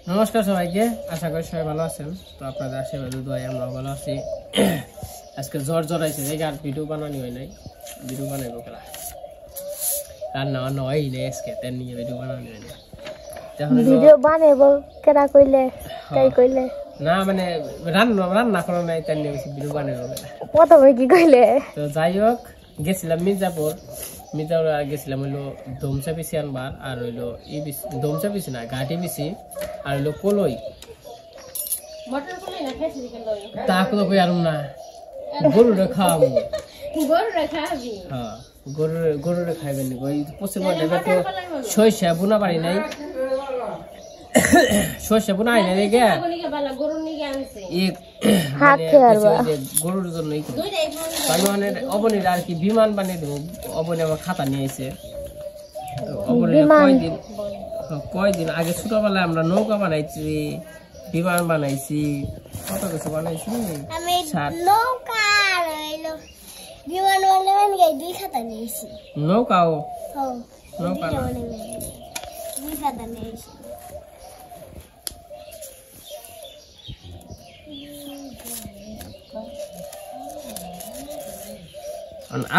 নমস্কার সবাইকে, আশা করি সবাই ভালো আছেন। তো আপনাদের আশীর্বাদ দোয়ায় আমরা ভালো আছি। আজকে জ্বর আইছে, দেখে আর ভিডিও বানানি হয় নাই। ভিডিও বানাইবো খেলা, রান্না বান্না হয় নাই আজকে, তাই নিয়ে ভিডিও বানানি হয় নাই। ভিডিও বানাইবো কেডা কইলে তাই কইলে না, মানে রান্না করা নাই, তাই নিয়ে ভিডিও বানাইবো খেলা। প্রথমে কি কইলে? তো যাই হোক, গেছিলাম মির্জাপুর গেছিলাম হইলো ধমসা পিসি আনবার, আর হইলো ধমসা পিসি না ঘাটি পিসি, আর হইলো কলই। তাকে তো কই আরম না, গরুরে খাওয়াবো। হ্যাঁ, গরুরে খাইবেন। ওই পশ্চিম বঙ্গের তো সরিষা বুনা পারি নাই, সরিষা বুনা হয় না রেগে গরুর জন্য অবনীর আর কি বিমান বানিয়ে দেবো। অবনী আমার খাতা নিয়ে এসে কয়দিন আগে ছোটবেলায় আমরা নৌকা বানাইছি, বিমান বানাইছি, কত কিছু বানাইছি। নৌকাও নৌকা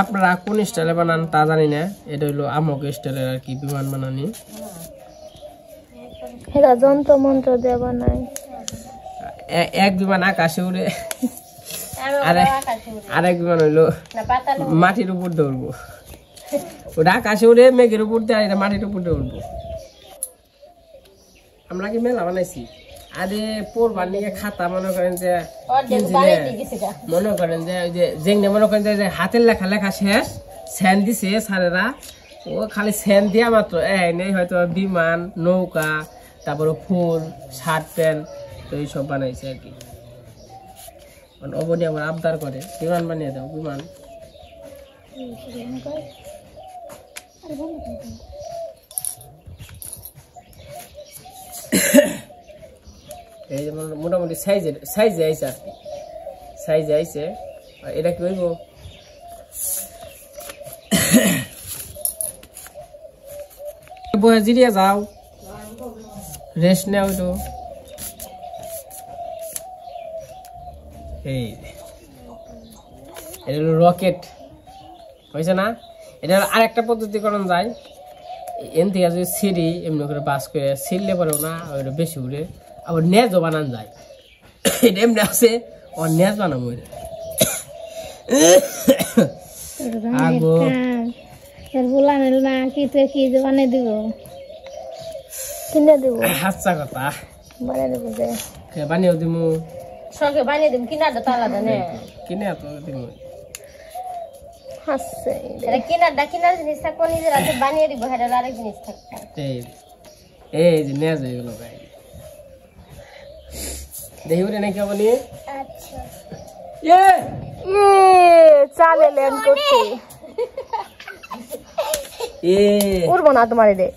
আপনারা কোন স্টাইলে বানান তা জানি না। এটা হইলো আমক স্টাইলের আর কি বিমান বানানি। এটা যন্ত্র মন্ত্র দিয়ে বানায়। এক বিমান আকাশে উড়ে, আরেক বিমান হইলো মাটির উপর দৌড়বো। ওটা আকাশে উড়ে মেঘের উপর দিয়ে, আর এটা মাটির উপর দিয়ে উঠবো। আমরা কি মেলা বানাইছি। আরে পড়বার নিয়ে খাতা মনে করেন যে মনে করেন যে হাতের লেখা লেখা শেষ, স্যান দিছে স্যারেরা। ও খালি স্যান দিয়া মাত্র নেই, হয়তো বিমান, নৌকা, তারপরে ফুল, শার্ট প্যান্ট, তো এইসব বানাইছে আর কি। অবধি আমার আবদার করে বিমান বানিয়ে দাও, বিমান। এই যে মোটামুটি সাইজে আইছে আর কি, সাইজে আইছে। এটা কি হইব? বহে জিরিয়া যাও, রেস্ট নেও। তো এই এটা হলো রকেট, হয়েছে না? এটা আরেকটা পদ্ধতি করণ যায়। এন থেকে যদি সিঁড়ি এমনি করে বাস করে ছিঁড়লে পরেও না, ওইটা বেশি উড়ে। আবার নেজও বানান যায়, এটা এমনি আছে, ওর নেজ বানাবো। হাচ্ছা কথা বানিয়েও দিমু, বানিয়ে দিম। কিনারটা তো আলাদা নে, কিনে তো দিমু। কিনার জিনিস থাকবো, নিজের হাতে বানিয়ে দিব, হেডা আরেক জিনিস থাকবে। এই যে নেজ হয়ে গেল ভাই, দেখি উঠে নাকি বলি। চালে ল্যান্ড করছি, উড়বো না তোমার রে,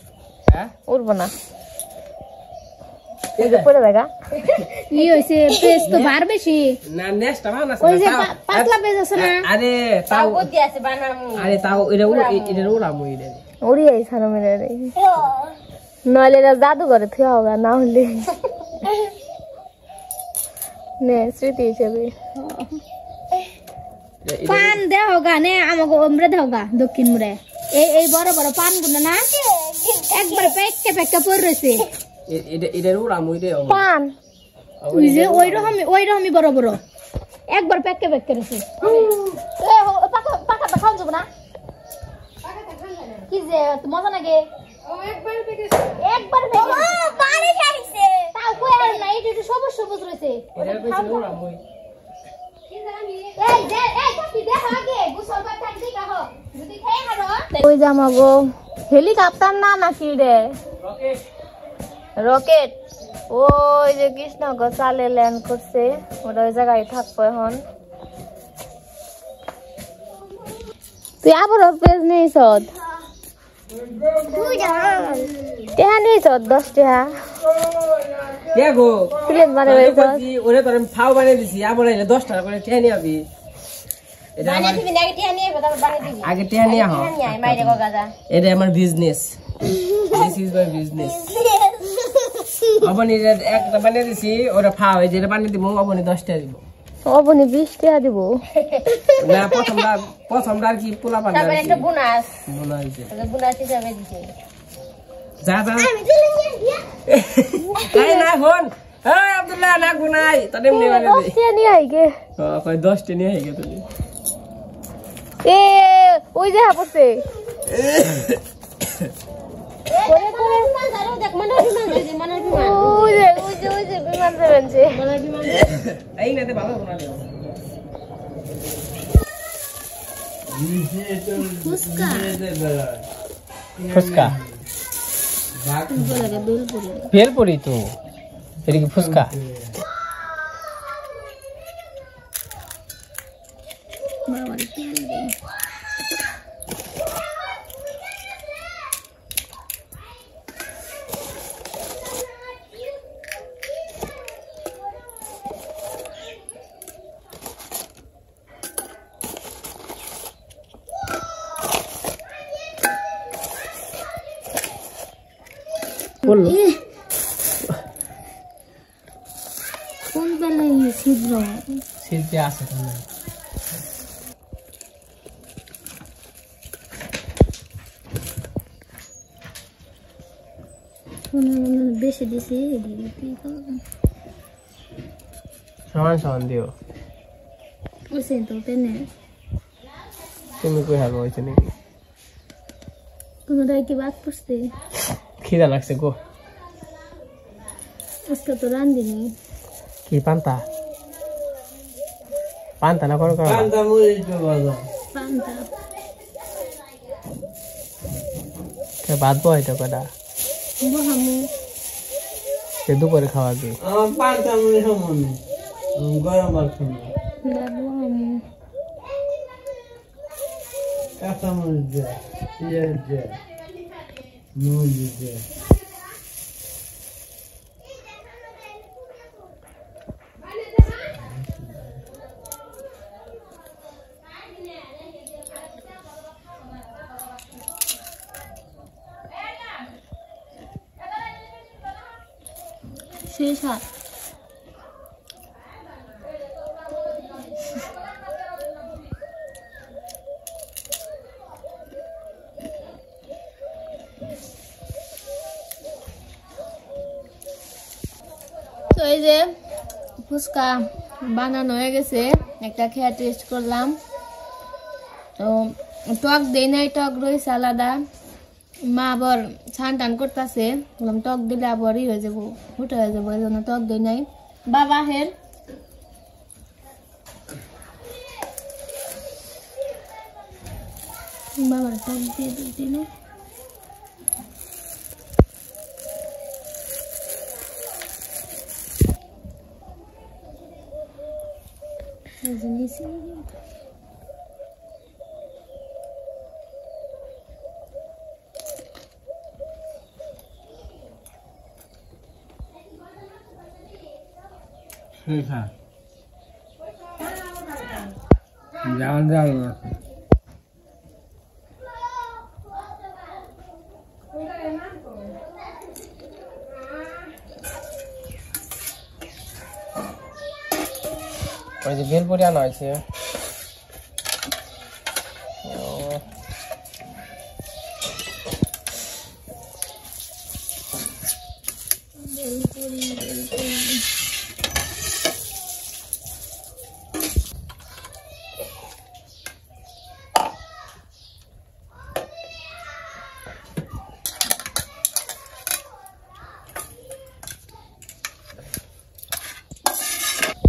উড়বো না। পড়ে দেখা ই হইছে, পেজ তো বার বেশি না, নেক্সট টাইম না, ওই যে পাতলা পেজ আছে না। আরে তাও গতি আছে বানামু। আরে তাও এটা উড়ামু, এটা উড়ি আই ছাড়ো মেরে রে, নইলে জাদু করে থিয়া হোগা, না হলে নে স্মৃতি হিসেবে। পান দেও গা নে, আমাকে ওমরে দেও গা, দক্ষিণ মুড়ে এই বড় বড় পান গুলো না একবার পেকে পড়ে রইছে। এটা উড়ামু, এটা পান ওই যে ওইরকমই বড় বড় একবার পেকে রইছে। পাকা খাওয়া যাবে না, কি যে মজা লাগে। একবার তাও কই আর না, এটা একটু সবুজ সবুজ রয়েছে। ওই জামাগো হেলিকপ্টার না নাকি রে, রকেট। ওই যে কৃষ্ণগঞ্জ চালে ল্যান্ড করছে, ওরা ওই জায়গায় থাকবো এখন। তুই আবার পেজ নিয়েছ, টেহা নিয়েছ 10 টাকা। দেখো প্লেট বানিয়ে দিছি, ওরে তোর ফাও বানিয়ে দিছি। আবার 10 টাকা করে টেহা নিয়ে আবি। এটা বানিয়ে দিবি না, টেহা নিয়ে তারপর বানিয়ে দিবি। আগে টেহা নিয়ে আহ, মাইরে গো গাজা। এটা আমার business, this is my business. অবনীর একটা বানিয়ে দিছি ওরা ফা হয়ে যেটা বানিয়ে দিব অবনী 10 টাকা দিব অবনি 20 টাকা দিব না প্রথমটা আর কি পোলা বানাই তারপর একটা বোনাস দিছে বোনাস হিসাবে দিছে যা এই না ফোন এই আব্দুল্লাহ না গুনাই তবে এমনি বানিয়ে দে 10 টাকা নিয়ে আইগে কই 10 টা নিয়ে আইগে তুমি এ ওই যে হাপছে করে দেখ মনে ওই যে বিমান যাচ্ছে এই নাতে ভালো গুনা দিও ফুসকা বেলপুরি তো এটা কি ফুসকা বললো কোন বেলায় ছিদ্র ছিদ্র আছে বেশি দিছি সমান দিও ওইসে তো তেনে তুমি কই হারবো হইছে নাকি তোমরা কি বাদ পড়ছে খিদা লাগছে গো আজকে তো রান্দিনি কি পান্তা না করো পান্তা কে ভাত বইটা কটা বহামু সে দুপুরে খাওয়া কি পান্তা মুড়ি সমানে গরম আর শুনবো বহামু কাঁচা মরিচ দে পেঁয়াজ দে নুন দে শেষ হাত তো এই যে ফুচকা বানানো হয়ে গেছে একটা খেয়ে টেস্ট করলাম তো টক দেই নাই টক রয়েছে আলাদা মা আবার ছান টান করতেছে বললাম টক দিলে আবার ই হয়ে যাবো ফুটে হয়ে যাবো এই জন্য টক দেই নাই বাবা হের বাবার টক দিয়ে দিই না jangan ওই যে বেলপুরি আনা হয়েছে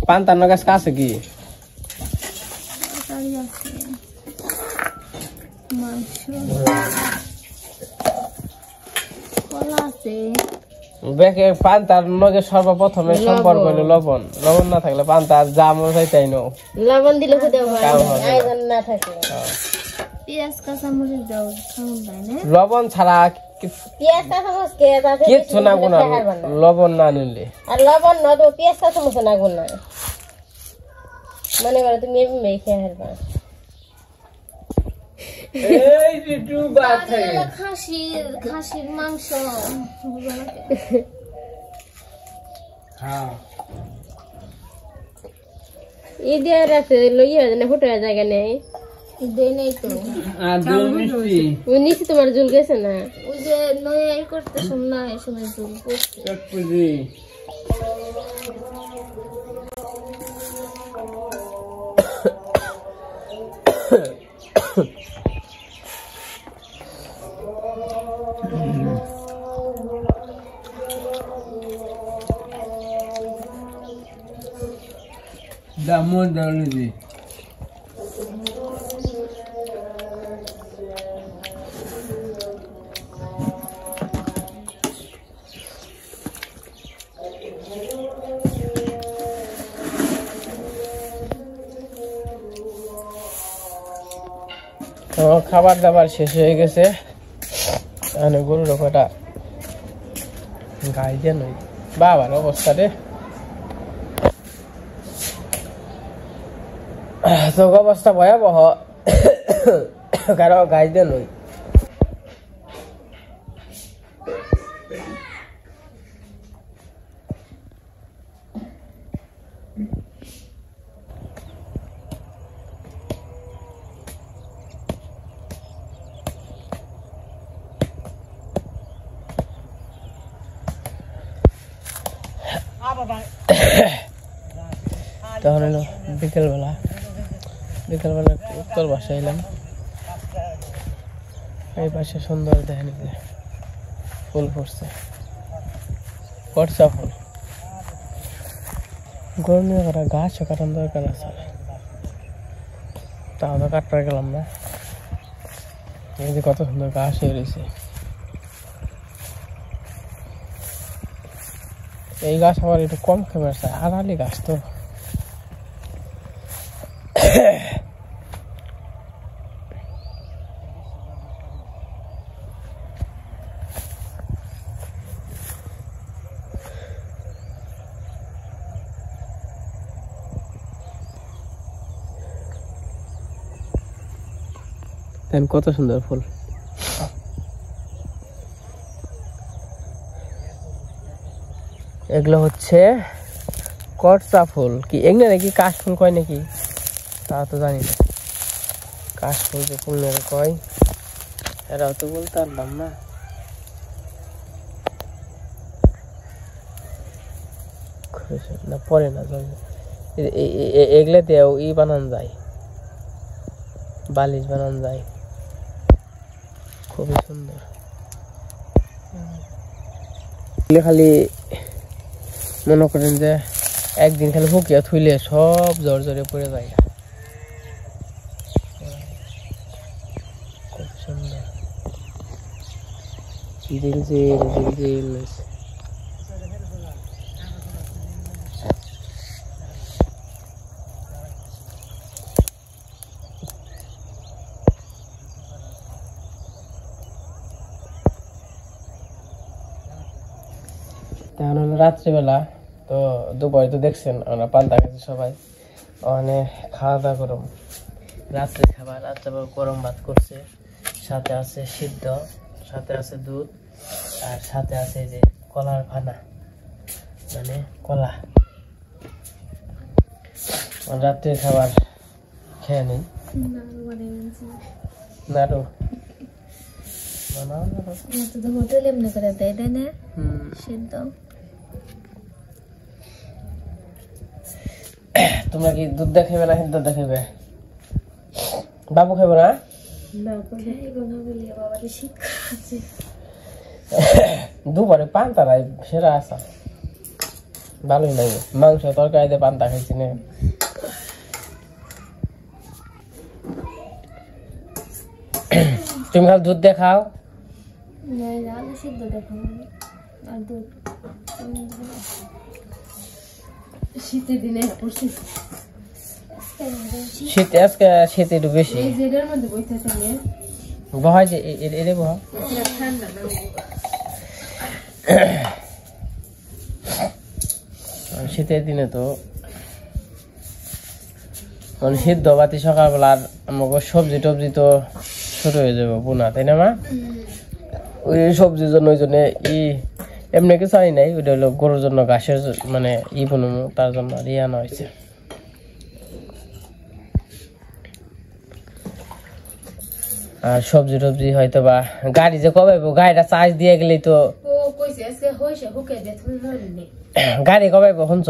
পান্তার গাছ কাছে কি বেকে পান্তার লগে সর্বপ্রথমে সম্পর্ক হলো লবণ না থাকলে পান্তার জাম চাইতাই নো লবণ দিলে আয়োজন না থাকলে পেঁয়াজ কাঁচা মরিচ দাও লবণ ছাড়া পেঁয়াজ কাঁচা মরিচ কে কিচ্ছু না গুনা লবণ না নিলে আর লবণ না তো পেঁয়াজ কাঁচা মরিচ না গুনা মনে করো তুমি এমনি খেয়ে হারবা এই একটু বাদ থাকে খাসির মাংস হ্যাঁ ঈদে রাতে লইয়া জানে ফুটে জায়গা নেই ঈদে নেই তো আর দই মিষ্টি ওই নিচে তোমার ঝুল গেছে না ওই যে নয় করতে শুননা এই সময় ঝুল করছে চটপটি দামন দালি খাবার দাবার শেষ হয়ে গেছে গরুর কটা গাই দিয়ে নই বাবার অবস্থা রে তো অবস্থা ভয়াবহ কারো গাই দিয়ে নই তখন হলো বিকেলবেলা উত্তর বাসায় এলাম এই পাশে সুন্দর দেখেন ফুল ফুটছে করছা ফুল গরু নিয়ে করা গাছও কাটানো দরকার আছে তাও তো কাটতে গেলাম না এই যে কত সুন্দর গাছ হয়ে রয়েছে এই গাছ আমার একটু কম খেয়ে চায় আড়ালি গাছ তো কত সুন্দর ফুল এগুলো হচ্ছে করচা ফুল কি এগুলো নাকি কাশ ফুল কয় নাকি তা তো জানি না কাশ ফুল যে ফুল কয় এরাও তো বলতে পারলাম না না পরে না এগুলো দিয়েও বানানো যায় বালিশ বানানো যায় খুবই সুন্দর খালি মনে করেন যে একদিন খালি ফুকিয়া থুইলে সব জ্বর জ্বরে পড়ে যায় খুব সুন্দর জিল রাত্রিবেলা তো দুপুরে তো দেখছেন আমরা পান্তা খাচ্ছি সবাই ওখানে খাওয়া দাওয়া করুম রাত্রে খাবার রাত্রে গরম ভাত করছে সাথে আছে সিদ্ধ সাথে আছে দুধ আর সাথে আছে যে কলার ফানা মানে কলা রাত্রের খাবার খেয়ে নেই নাড়ু হোটেলে এমনি করে দেয় তাই না সিদ্ধ তোমরা কি দুধ দেখাবে না সিদ্ধ দেখাবে বাবু খাবে না দুপুরে পান্তা নাই সেরা আসা ভালোই লাগে মাংস তরকারিতে পান্তা খাইছি না তুমি খালি দুধ দেখাও সিদ্ধ দেখো আর দুধ শীতের দিনে শীত আজকে শীত একটু বেশি বহাই যে এরে বহা শীতের দিনে তো মানে সিদ্ধ বাতি সকালবেলা আর আমাকে সবজি টবজি তো ছোট হয়ে যাবে বোনা তাই না মা ওই সবজির জন্য ওই জন্য এমনি কিছু আনি নাই, ওইটা হলো গরুর জন্য ঘাসের মানে বানাবো, তার জন্য আনা হয়েছে। আর সবজি টবজি হয়তো বা গাড়ি যে কবে গাড়িটা চার্জ দিয়ে গেলেই তো গাড়ি কবে শুনছ,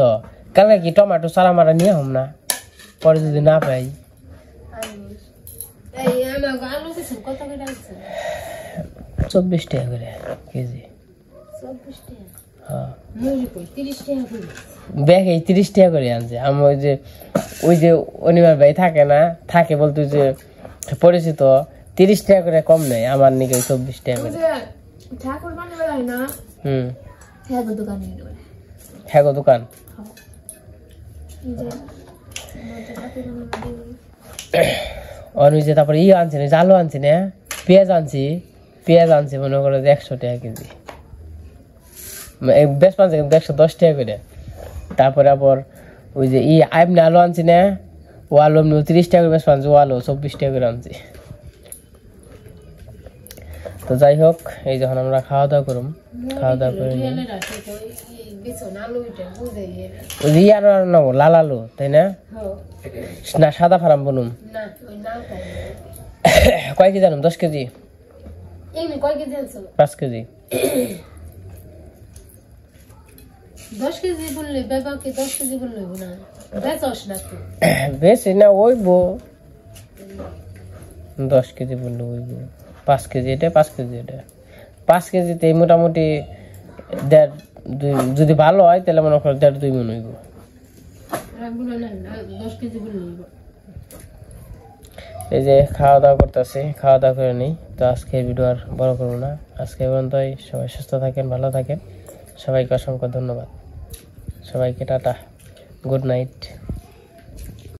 কালকে কি টমেটো চারা মারা নিয়ে হম না, পরে যদি না পাই। 24 টাকা করে কেজি। ব্যাগে 30 টাকা করে আনছে। আমি ওই যে অনিবার ভাই থাকে না, থাকে বলতে যে পরিচিত, 30 টাকা করে কম নেই আমার নিকে, 24 টাকা করে। হ্যাঁ গো দোকান। যে তারপরে আনছি না, আলু আনছি না, পেঁয়াজ আনছি মনে করো 100 টাকা কেজি, বেশ পাচ্ছে কিন্তু 110 টাকা করে। তারপরে আবার ওই যে আইমনি আলু আনছি না, ও আলু এমনি 30 টাকা করে বেশ পাচ্ছি, ও আলু 24 টাকা করে আনছি। তো যাই হোক, এই যখন আমরা খাওয়া দাওয়া করুম, খাওয়া দাওয়া করে নেবো লাল আলু, তাই না? না সাদা ফার্ম বলুম। কয় কেজি আনুম? 10 কেজি 5 কেজি 10 কেজি বললে বেবাকে 10 কেজি বললে না বেচস না তো, বেশি না ওইবো 10 কেজি বললে ওইবো। 5 কেজি এটা, 5 কেজি এটা, 5 কেজিতে মোটামুটি 1.5-2, যদি ভালো হয় তাহলে মনে করো 1.5-2 মন হইব। এই যে খাওয়া দাওয়া করতেছি, খাওয়া দাওয়া করে নিই। তো আজকে ভিডিও আর বড় করবো না, আজকে পর্যন্তই। সবাই সুস্থ থাকেন, ভালো থাকেন, সবাইকে অসংখ্য ধন্যবাদ, সবাইকে টাটা, গুড নাইট।